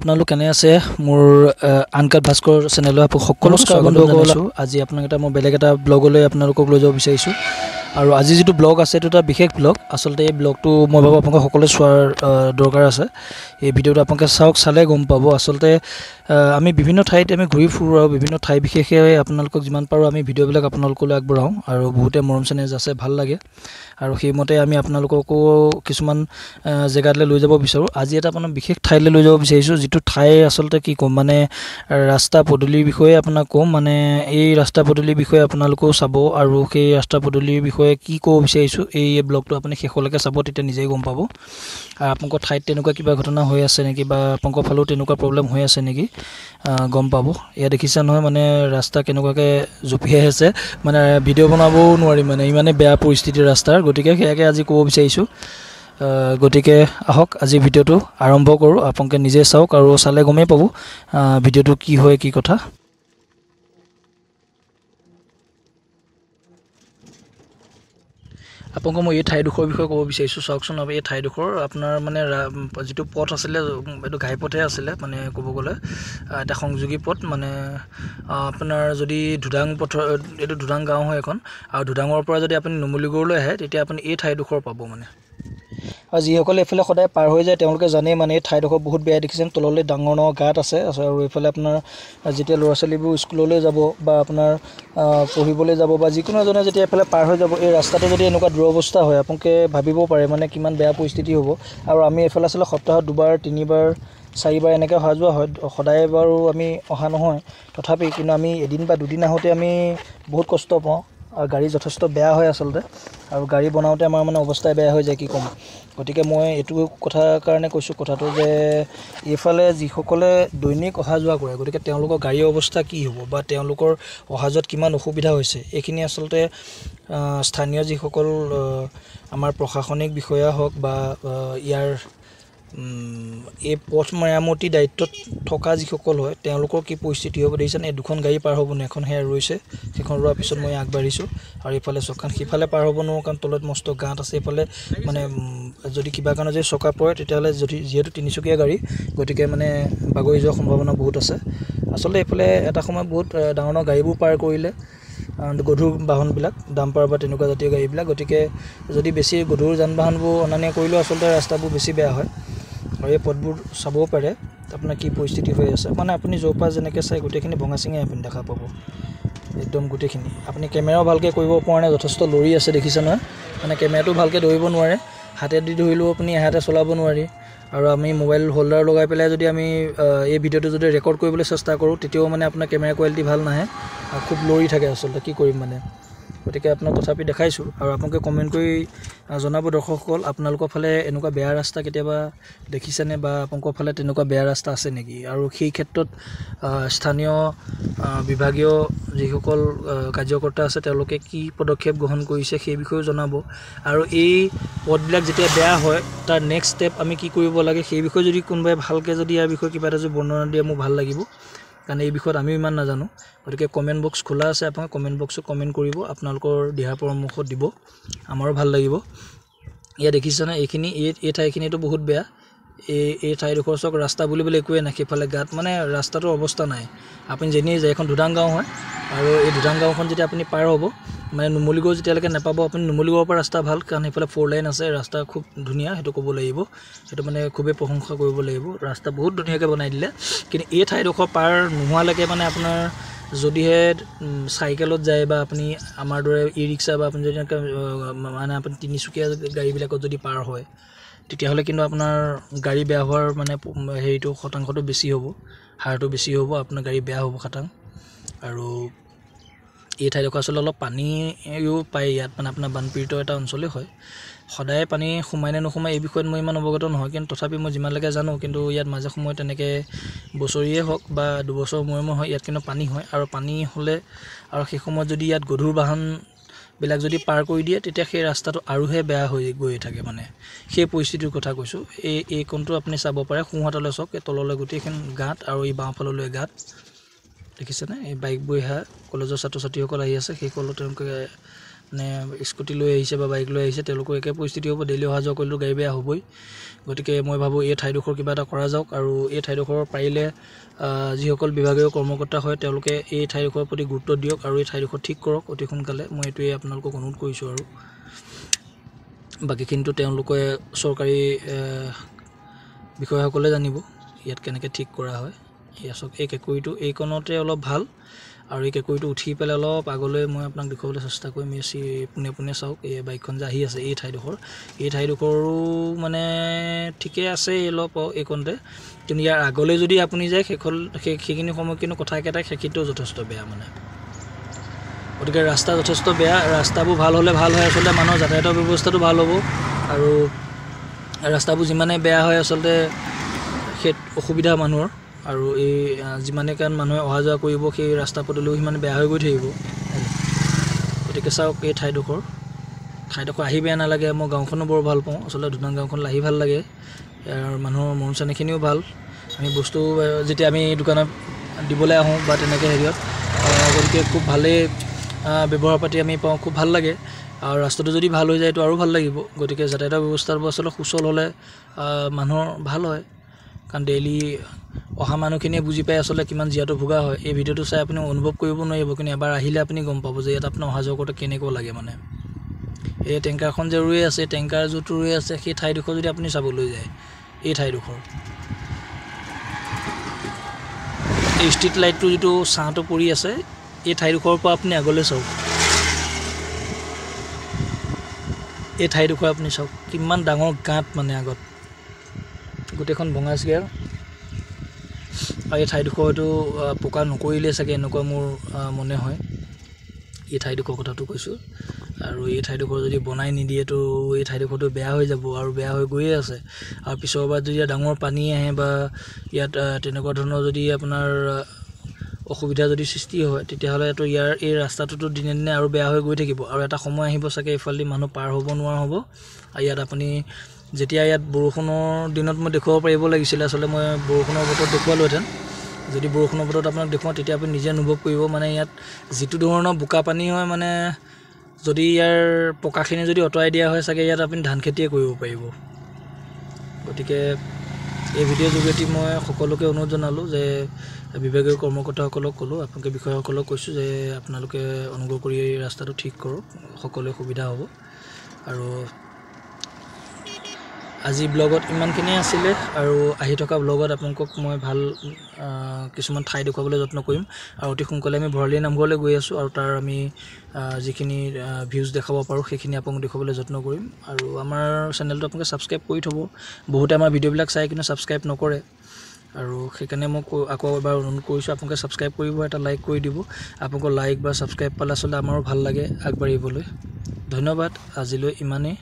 আপোনালোক কেনে আছে মোৰ আনকাট ভাস্কৰ চেনেললৈ আপোনাক সকলো স্বাগতম জনাইছোঁ। আজি আপোনাক এটা মই বেলেগ এটা ব্লগলৈ আপোনালোকক লৈ যাব বিচাৰিছোঁ আৰু আজি যিটো ব্লগ আছে এইটো এটা বিশেষ ব্লগ। আচলতে এই ব্লগটো মই ভাবোঁ আপোনালোকে সকলোৱে চোৱাৰ দৰকাৰ আছে। এই ভিডিঅ'টো আপোনালোকে চাওক, চালে গম পাব। আচলতে আমি বিভিন্ন ঠাইত আমি ঘূৰি ফুৰোঁ আৰু বিভিন্ন ঠাই বিশেষে আপোনালোকক যিমান পাৰোঁ আমি ভিডিঅ'বিলাক আপোনালোকলৈ আগবঢ়াওঁ আৰু বহুতে মৰম চেনেহ আছে, ভাল লাগে আৰু সেইমতে আমি আপোনালোককো কিছুমান জেগালৈ লৈ যাব বিচাৰোঁ। আজি এটা আপোনাৰ বিশেষ ঠাইলৈ লৈ যাব বিচাৰিছোঁ, যিটো ঠাই আচলতে কি ক'ম মানে ৰাস্তা পদূলিৰ বিষয়ে আপোনাক ক'ম। মানে এই ৰাস্তা পদূলিৰ বিষয়ে আপোনালোকেও চাব আৰু সেই ৰাস্তা পদূলিৰ বিষয়ে কি ক'ব বিচাৰিছোঁ এই ব্লগটো আপুনি শেষলৈকে চাব, তেতিয়া নিজেই গম পাব। আৰু আপোনালোকৰ ঠাইত তেনেকুৱা কিবা ঘটনা হৈ আছে নেকি বা আপোনালোকৰ ফালেও তেনেকুৱা প্ৰব্লেম হৈ আছে নেকি গম পাব। এয়া দেখিছা নহয়, মানে ৰাস্তা কেনেকুৱাকৈ জঁপিয়াই আছে, মানে ভিডিঅ' বনাবও নোৱাৰি, মানে ইমানেই বেয়া পৰিস্থিতিৰ ৰাস্তাৰ। গতিকে সেয়াকে আজি ক'ব বিচাৰিছোঁ। গতিকে আহক আজি ভিডিঅ'টো আৰম্ভ কৰোঁ। আপোনালোকে নিজে চাওক আৰু চালে গমেই পাব ভিডিঅ'টো কি হয়, কি কথা। আপোনালোকক মই এই ঠাইডোখৰৰ বিষয়ে ক'ব বিচাৰিছোঁ। চাওকচোন, এই ঠাইডোখৰ আপোনাৰ মানে যিটো পথ আছিলে এইটো ঘাইপথে আছিলে, মানে ক'ব গ'লে এটা সংযোগী পথ। মানে আপোনাৰ যদি ধুডাং পথৰ, এইটো ধুডাং গাঁও হয় এখন, আৰু ধুডাঙৰ পৰা যদি আপুনি নুমলীগড়লৈ আহে তেতিয়া আপুনি এই ঠাইডোখৰ পাব মানে। আৰু যিসকলে এইফালে সদায় পাৰ হৈ যায় তেওঁলোকে জানেই মানে এই ঠাইডোখৰ বহুত বেয়া। দেখিছেন তললৈ ডাঙৰ ডাঙৰ গাঁত আছে আৰু এইফালে আপোনাৰ যেতিয়া ল'ৰা ছোৱালীবোৰ স্কুললৈ যাব বা আপোনাৰ পঢ়িবলৈ যাব বা যিকোনো এজনে যেতিয়া এইফালে পাৰ হৈ যাব, এই ৰাস্তাটো যদি এনেকুৱা দুৰৱস্থা হয় আপোনালোকে ভাবিব পাৰে মানে কিমান বেয়া পৰিস্থিতি হ'ব। আৰু আমি এইফালে আচলতে সপ্তাহত 2বাৰ 3বাৰ 4বাৰ এনেকৈ অহা যোৱা হয়, সদায় বাৰু আমি অহা নহয়। তথাপি কিন্তু আমি এদিন বা দুদিন আহোঁতে আমি বহুত কষ্ট পাওঁ আৰু গাড়ী যথেষ্ট বেয়া হয় আচলতে, আৰু গাড়ী বনাওঁতে আমাৰ মানে অৱস্থাই বেয়া হৈ যায়, কি ক'ম। গতিকে মই এইটো কথাৰ কাৰণে কৈছোঁ কথাটো যে এইফালে যিসকলে দৈনিক অহা যোৱা কৰে, গতিকে তেওঁলোকৰ গাড়ীৰ অৱস্থা কি হ'ব বা তেওঁলোকৰ অহা যোৱাত কিমান অসুবিধা হৈছে, এইখিনি আচলতে স্থানীয় যিসকল আমাৰ প্ৰশাসনিক বিষয়া হওক বা ইয়াৰ এই পথ মেৰামতি দায়িত্বত থকা যিসকল হয় তেওঁলোকৰ কি পৰিস্থিতি হ'ব। দেখিছেনে এই দুখন গাড়ী পাৰ হ'ব নোৱাৰে, এখন সেয়া ৰৈছে, সেইখন ৰোৱাৰ পিছত মই আগবাঢ়িছোঁ আৰু এইফালে চকান সিফালে পাৰ হ'ব নোৱাৰোঁ কাৰণ তলত মস্ত গাঁত আছে। এইফালে মানে যদি কিবা কাৰণে যদি চকা পৰে তেতিয়াহ'লে যিহেতু তিনিচকীয়া গাড়ী, গতিকে মানে বাগৰি যোৱাৰ সম্ভাৱনা বহুত আছে। আচলতে এইফালে এটা সময়ত বহুত ডাঙৰ ডাঙৰ গাড়ীবোৰ পাৰ কৰিলে, গধুৰ বাহনবিলাক, ডাম্পাৰ বা তেনেকুৱা জাতীয় গাড়ীবিলাক। গতিকে যদি বেছি গধুৰ যান বাহনবোৰ অনা নিয়া কৰিলেও আচলতে ৰাস্তাবোৰ বেছি বেয়া হয়। আৰু এই পথবোৰ চাবও পাৰে আপোনাৰ কি পৰিস্থিতি হৈ আছে, মানে আপুনি য'ৰ পৰা যেনেকৈ চাই গোটেইখিনি ভঙা চিঙাই আপুনি দেখা পাব, একদম গোটেইখিনি। আপুনি কেমেৰাও ভালকৈ কৰিব পৰা নাই, যথেষ্ট লৰি আছে দেখিছে নহয়, মানে কেমেৰাটো ভালকৈ ধৰিব নোৱাৰে, হাতেদি ধৰিলেও আপুনি এহাতে চলাব নোৱাৰি। আৰু আমি মোবাইল হোল্ডাৰ লগাই পেলাই যদি আমি এই ভিডিঅ'টো যদি ৰেকৰ্ড কৰিবলৈ চেষ্টা কৰোঁ তেতিয়াও মানে আপোনাৰ কেমেৰা কোৱালিটি ভাল নাহে, খুব লৰি থাকে আচলতে, কি কৰিম মানে। গতিকে আপোনাক তথাপি দেখাইছোঁ আৰু আপোনালোকে কমেণ্ট কৰি জনাব দৰ্শকসকল, আপোনালোকৰ ফালে এনেকুৱা বেয়া ৰাস্তা কেতিয়াবা দেখিছেনে বা আপোনালোকৰ ফালে তেনেকুৱা বেয়া ৰাস্তা আছে নেকি। আৰু সেই ক্ষেত্ৰত স্থানীয় বিভাগীয় যিসকল কাৰ্যকৰ্তা আছে তেওঁলোকে কি পদক্ষেপ গ্ৰহণ কৰিছে সেই বিষয়েও জনাব। আৰু এই পথবিলাক যেতিয়া বেয়া হয় তাৰ নেক্সট ষ্টেপ আমি কি কৰিব লাগে সেই বিষয়ে যদি কোনোবাই ভালকৈ যদি ইয়াৰ বিষয়ে কিবা এটা যদি বৰ্ণনা দিয়ে মোৰ ভাল লাগিব, কাৰণ এই বিষয়ত আমিও ইমান নাজানো। গতিকে কমেণ্ট বক্স খোলা আছে, আপোনালোকে কমেণ্ট বক্সত কমেণ্ট কৰিব, আপোনালোকৰ দিহা পৰামৰ্শ দিব, আমাৰো ভাল লাগিব। ইয়াত দেখিছেনে এইখিনি এই ঠাইখিনিতো বহুত বেয়া। এই ঠাইডোখৰ চাওক, ৰাস্তা বুলিবলৈ একোৱে নাই, সেইফালে গাঁত, মানে ৰাস্তাটোৰ অৱস্থা নাই। আপুনি যেনিয়ে যায়, এখন ধুডাং গাঁও হয় আৰু এই ধুডাং গাঁওখন যেতিয়া আপুনি পাৰ হ'ব মানে নুমলীগড় যেতিয়ালৈকে নাপাব, আপুনি নুমলীগড়ৰ পৰা ৰাস্তা ভাল, কাৰণ সেইফালে 4 লেন আছে, ৰাস্তা খুব ধুনীয়া, সেইটো ক'ব লাগিব, সেইটো মানে খুবেই প্ৰশংসা কৰিব লাগিব। ৰাস্তা বহুত ধুনীয়াকৈ বনাই দিলে, কিন্তু এই ঠাইডোখৰ পাৰ নোহোৱালৈকে মানে আপোনাৰ যদিহে চাইকেলত যায় বা আপুনি আমাৰ দৰে ই ৰিক্সা বা আপুনি যদি মানে আপুনি তিনিচকীয়া গাড়ীবিলাকত যদি পাৰ হয় তেতিয়াহ'লে কিন্তু আপোনাৰ গাড়ী বেয়া হোৱাৰ মানে হেৰিটো শতাংশটো বেছি হ'ব, হাৰটো বেছি হ'ব, আপোনাৰ গাড়ী বেয়া হ'ব খাটাং। আৰু এই ঠাইডোখৰ আচলতে অলপ পানীও পায় ইয়াত, মানে আপোনাৰ বানপীড়িত এটা অঞ্চলেই হয়। সদায় পানী সোমাই নে নোসোমাই এই বিষয়ত মই ইমান অৱগত নহয়, কিন্তু তথাপি মই যিমানলৈকে জানো কিন্তু ইয়াত মাজে সময়ত তেনেকৈ বছৰিয়ে হওক বা দুবছৰ মূৰে মূৰে হয় ইয়াত কিন্তু পানী হয়। আৰু পানী হ'লে আৰু সেই সময়ত যদি ইয়াত গধুৰ বাহনবিলাক যদি পাৰ কৰি দিয়ে তেতিয়া সেই ৰাস্তাটো আৰুহে বেয়া হৈ গৈ থাকে, মানে সেই পৰিস্থিতিৰ কথা কৈছোঁ। এই কোণটো আপুনি চাব পাৰে, সোঁহাতলৈ চাওক, এই তললৈ গোটেইখন গাঁত আৰু এই বাওঁফাললৈ গাঁত, দেখিছেনে। এই বাইকবোৰ কলেজৰ ছাত্ৰ ছাত্ৰীসকল আহি আছে, সেইসকলো তেওঁলোকে মানে স্কুটি লৈ আহিছে বা বাইক লৈ আহিছে তেওঁলোকৰ একে পৰিস্থিতি হ'ব ডেইলি অহা যোৱা কৰিলেও গাড়ী বেয়া হ'বই গতিকে মই ভাবোঁ এই ঠাইডোখৰ কিবা এটা কৰা যাওক আৰু এই ঠাইডোখৰ পাৰিলে যিসকল বিভাগীয় কৰ্মকৰ্তা হয় তেওঁলোকে এই ঠাইডোখৰৰ প্ৰতি গুৰুত্ব দিয়ক আৰু এই ঠাইডোখৰ ঠিক কৰক অতি সোনকালে মই এইটোৱে আপোনালোকক অনুৰোধ কৰিছোঁ আৰু বাকীখিনিতো তেওঁলোকে চৰকাৰী বিষয়াসকলে জানিব ইয়াত কেনেকৈ ঠিক কৰা হয় ইয়াক এই কেঁকুৰিটো এইকণতে অলপ ভাল আৰু এই কেঁকুৰিটো উঠি পেলাই অলপ আগলৈ মই আপোনাক দেখুৱাবলৈ চেষ্টা কৰিম পোনে পোনে চাওক এই বাইকখন যে আহি আছে এই ঠাইডোখৰো মানে ঠিকে আছে অলপ এইকণতে কিন্তু ইয়াৰ আগলৈ যদি আপুনি যায় সেইখিনি সময় কিন্তু কথা একেটাই সেইখিনিতেও যথেষ্ট বেয়া মানে গতিকে ৰাস্তা যথেষ্ট বেয়া ৰাস্তাবোৰ ভাল হ'লে ভাল হয় আচলতে মানুহৰ যাতায়াতৰ ব্যৱস্থাটো ভাল হ'ব আৰু ৰাস্তাবোৰ যিমানে বেয়া হয় আচলতে সেই অসুবিধা মানুহৰ আৰু এই যিমানে কাৰণ মানুহে অহা যোৱা কৰিব সেই ৰাস্তা পদূলিও সিমানে বেয়া হৈ গৈ থাকিব গতিকে চাওক এই ঠাইডোখৰ আহি বেয়া নালাগে মই গাঁওখনো বৰ ভাল পাওঁ আচলতে ধুনাং গাঁওখনলৈ আহি ভাল লাগে আৰু মানুহৰ মন চেনেখিনিও ভাল আমি বস্তু যেতিয়া আমি দোকানত দিবলৈ আহোঁ বা তেনেকৈ হেৰিয়ত গতিকে খুব ভালেই ব্যৱহাৰ পাতি আমি পাওঁ খুব ভাল লাগে আৰু ৰাস্তাটো যদি ভাল হৈ যায় তো আৰু ভাল লাগিব গতিকে যাতায়াতৰ ব্যৱস্থাবোৰ আচলতে সুচল হ'লে মানুহৰ ভাল হয় কাৰণ ডেইলি অহা মানুহখিনিয়ে বুজি পায় আচলতে কিমান জীয়াটো ভোগা হয় এই ভিডিঅ'টো চাই আপুনি অনুভৱ কৰিব নোৱাৰিব কিন্তু এবাৰ আহিলে আপুনি গম পাব যে ইয়াত আপোনাৰ অহা যোৱা কৰোঁতে কেনেকুৱা লাগে মানে এই টেংকাৰখন যে ৰৈ আছে টেংকাৰ যোনটো ৰৈ আছে সেই ঠাইডোখৰ যদি আপুনি চাবলৈ যায় এই ঠাইডোখৰ এই ষ্ট্ৰীট লাইটটো যিটো ছাঁটো পৰি আছে এই ঠাইডোখৰৰ পৰা আপুনি আগলৈ চাওক এই ঠাইডোখৰ আপুনি চাওক কিমান ডাঙৰ গাঁত মানে আগত গোটেইখন ভঙা চিগা আৰু এই ঠাইডোখৰ হয়তো পকা নকৰিলে চাগে এনেকুৱা মোৰ মনে হয় এই ঠাইডোখৰ কথাটো কৈছোঁ আৰু এই ঠাইডোখৰ যদি বনাই নিদিয়েতো এই ঠাইডোখৰটো বেয়া হৈ যাব আৰু বেয়া হৈ গৈয়ে আছে আৰু পিছৰবাৰ যদি ডাঙৰ পানী আহে বা ইয়াত তেনেকুৱা ধৰণৰ যদি আপোনাৰ অসুবিধা যদি সৃষ্টি হয় তেতিয়াহ'লেতো এই ৰাস্তাটোতো দিনে দিনে আৰু বেয়া হৈ গৈ থাকিব আৰু এটা সময় আহিব চাগে এইফালেদি মানুহ পাৰ হ'ব নোৱাৰা হ'ব আৰু ইয়াত আপুনি যেতিয়া ইয়াত বৰষুণৰ দিনত মই দেখুৱাব পাৰিব লাগিছিলে আচলতে মই বৰষুণৰ বতৰত দেখুৱালোহেঁতেন যদি বৰষুণৰ বতৰত আপোনাক দেখুৱাওঁ তেতিয়া আপুনি নিজে অনুভৱ কৰিব মানে ইয়াত যিটো ধৰণৰ বোকা পানী হয় মানে যদি ইয়াৰ পকাখিনি যদি আঁতৰাই দিয়া হয় চাগে ইয়াত আপুনি ধান খেতিয়ে কৰিব পাৰিব গতিকে এই ভিডিঅ'ৰ যোগেদি মই সকলোকে অনুৰোধ জনালোঁ যে বিভাগীয় কৰ্মকৰ্তাসকলক ক'লোঁ আপোনালোকে বিষয়াসকলক কৈছোঁ যে আপোনালোকে অনুগ্ৰহ কৰি এই ৰাস্তাটো ঠিক কৰক সকলোৱে সুবিধা হ'ব আৰু আজি ব্লগত ইমানখিনিয়ে আছিলে আৰু আহি থকা ব্লগত আপোনালোকক মই ভাল কিছুমান ঠাই দেখুৱাবলৈ যত্ন কৰিম আৰু অতি সোনকালে আমি ভৰালী নামঘৰলৈ গৈ আছোঁ আৰু তাৰ আমি যিখিনি ভিউজ দেখাব পাৰোঁ সেইখিনি আপোনালোকক দেখুৱাবলৈ যত্ন কৰিম আৰু আমাৰ চেনেলটো আপোনালোকে ছাবস্ক্ৰাইব কৰি থ'ব বহুতে আমাৰ ভিডিঅ'বিলাক চাই কিন্তু ছাবস্ক্ৰাইব নকৰে আৰু সেইকাৰণে মই আকৌ এবাৰ অনুৰোধ কৰিছোঁ আপোনালোকে ছাবস্ক্ৰাইব কৰিব এটা লাইক কৰি দিব আপোনালোকৰ লাইক বা ছাবস্ক্ৰাইব পালে আচলতে আমাৰো ভাল লাগে আগবাঢ়িবলৈ ধন্যবাদ আজিলৈ ইমানেই